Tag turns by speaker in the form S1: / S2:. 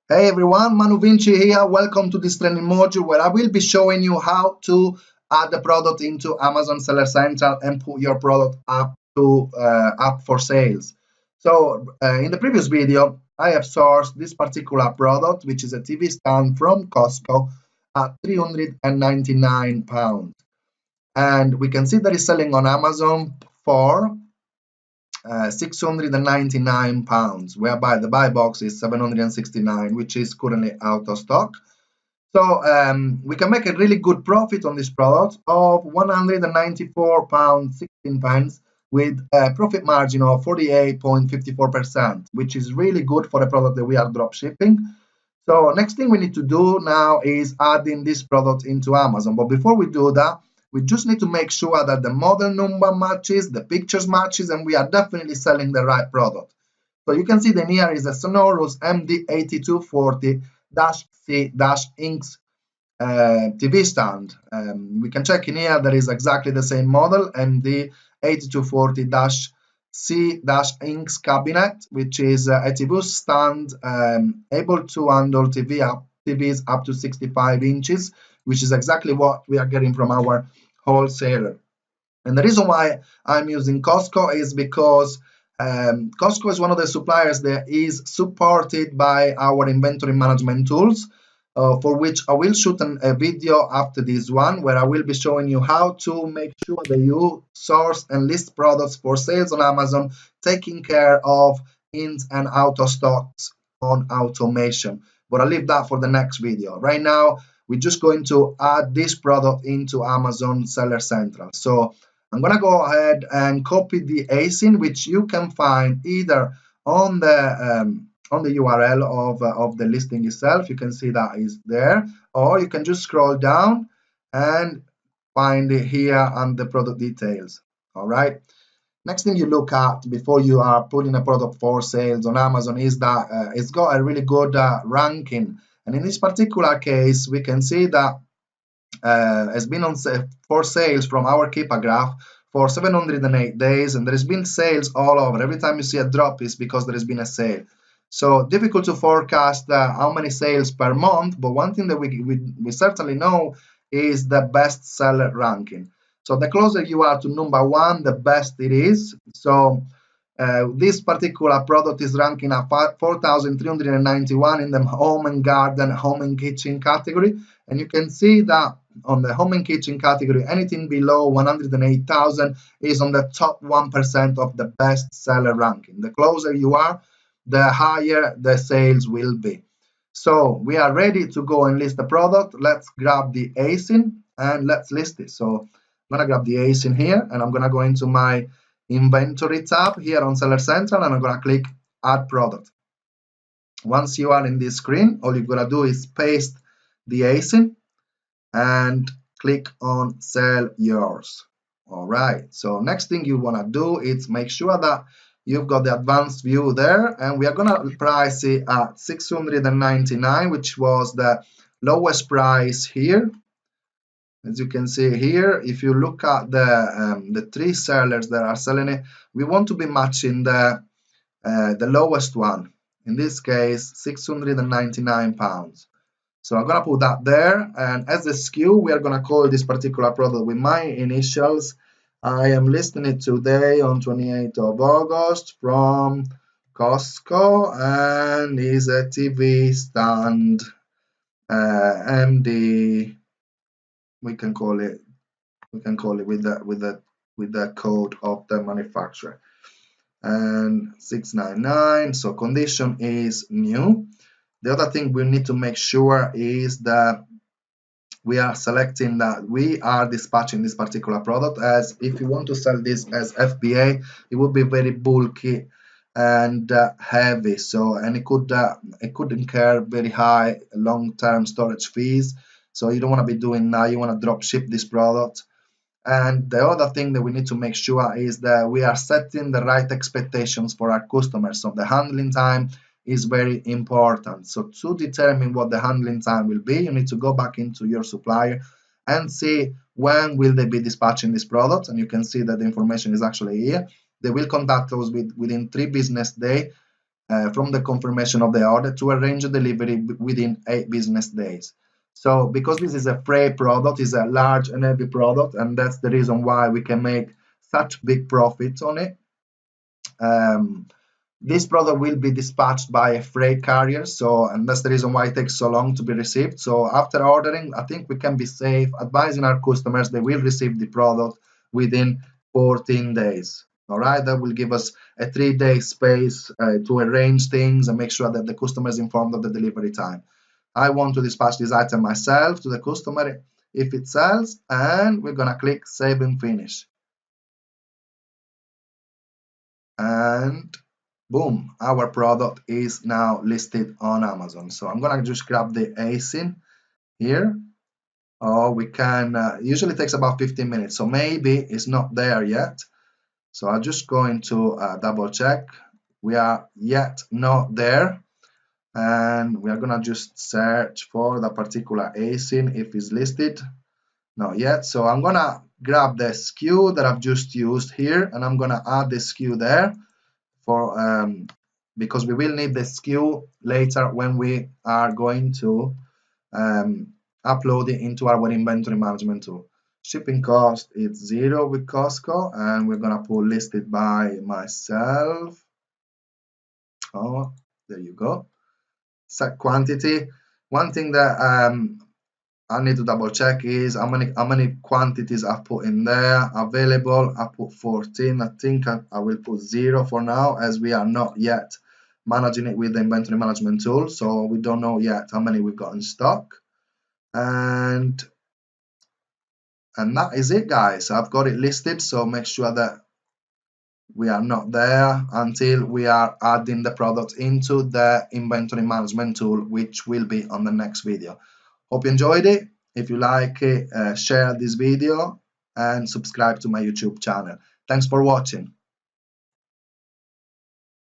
S1: Hey everyone, Manu Vinci here. Welcome to this training module where I will be showing you how to add the product into Amazon Seller Central and put your product up for sales. In the previous video, I have sourced this particular product, which is a TV stand from Costco at £399, and we can see that it's selling on Amazon for £699, whereby the buy box is 769, which is currently out of stock. We can make a really good profit on this product of £194.16 with a profit margin of 48.54%, which is really good for a product that we are drop shipping. So next thing we need to do now is adding this product into Amazon. But before we do that, we just need to make sure that the model number matches, the pictures matches, and we are definitely selling the right product. So you can see that here is a Sonorus MD8240-C-Inks TV stand. We can check in here that is exactly the same model, MD8240-C-Inks cabinet, which is a TV stand able to handle TVs up to 65 inches, which is exactly what we are getting from our wholesaler. And the reason why I'm using Costco is because Costco is one of the suppliers that is supported by our inventory management tools, for which I will shoot a video after this one where I will be showing you how to make sure that you source and list products for sales on Amazon, taking care of ins and out of stocks on automation. But I'll leave that for the next video. Right now, we're just going to add this product into Amazon Seller Central. So I'm going to go ahead and copy the ASIN, which you can find either on the URL of the listing itself. You can see that is there, or you can just scroll down and find it here on the product details. All right. Next thing you look at before you are putting a product for sales on Amazon is that it's got a really good ranking. And in this particular case, we can see that has been for sales from our Keepa graph for 708 days, and there has been sales all over. Every time you see a drop is because there has been a sale. So difficult to forecast how many sales per month, but one thing that we certainly know is the best seller ranking. So the closer you are to number one, the best it is. So this particular product is ranking at 4,391 in the home and garden, home and kitchen category. And you can see that on the home and kitchen category, anything below 108,000 is on the top 1% of the best seller ranking. The closer you are, the higher the sales will be. So we are ready to go and list the product. Let's grab the ASIN and let's list it. So I'm gonna grab the ASIN here, and I'm gonna go into my inventory tab here on Seller Central, and I'm gonna click add product. Once you are in this screen, all you're gonna do is paste the ASIN and click on sell yours. All right, so next thing you want to do is make sure that you've got the advanced view there, and we are going to price it at 699, which was the lowest price here. As you can see here, if you look at the three sellers that are selling it, we want to be matching the lowest one, in this case £699. So I'm gonna put that there, and as a SKU, we are gonna call this particular product with my initials. I am listing it today on 28th of August from Costco, and is a TV stand MD. We can call it with the code of the manufacturer, and 699. So condition is new. The other thing we need to make sure is that we are selecting that we are dispatching this particular product, as if you want to sell this as FBA, it would be very bulky and heavy. So, and it could incur very high long-term storage fees. So you don't want to be doing that. You want to drop ship this product. And the other thing that we need to make sure is that we are setting the right expectations for our customers. So the handling time is very important. So to determine what the handling time will be, you need to go back into your supplier and see when will they be dispatching this product. And you can see that the information is actually here. They will contact us within 3 business days from the confirmation of the order to arrange a delivery within 8 business days. So because this is a free product, it's a large and heavy product, and that's the reason why we can make such big profits on it. This product will be dispatched by a freight carrier, and that's the reason why it takes so long to be received. So after ordering, I think we can be safe advising our customers they will receive the product within 14 days. All right, that will give us a 3-day space to arrange things and make sure that the customer is informed of the delivery time. I want to dispatch this item myself to the customer if it sells, and we're gonna click save and finish. And boom, our product is now listed on Amazon. So I'm gonna just grab the ASIN here. Or we can, usually takes about 15 minutes, so maybe it's not there yet. So I'm just going to double check. We are yet not there. And we are gonna just search for the particular ASIN if it's listed. Not yet. So I'm gonna grab the SKU that I've just used here, and I'm gonna add the SKU there for because we will need the SKU later when we are going to upload it into our inventory management tool. Shipping cost is 0 with Costco, and we're gonna put listed by myself. Oh, there you go. Set quantity. One thing that I need to double check is how many quantities I've put in there. Available, I put 14. I think I will put 0 for now, as we are not yet managing it with the inventory management tool, so we don't know yet how many we've got in stock. And that is it, guys. I've got it listed, so make sure that we are not there until we are adding the product into the inventory management tool, which will be on the next video. Hope you enjoyed it. If you like it, share this video and subscribe to my YouTube channel. Thanks for watching.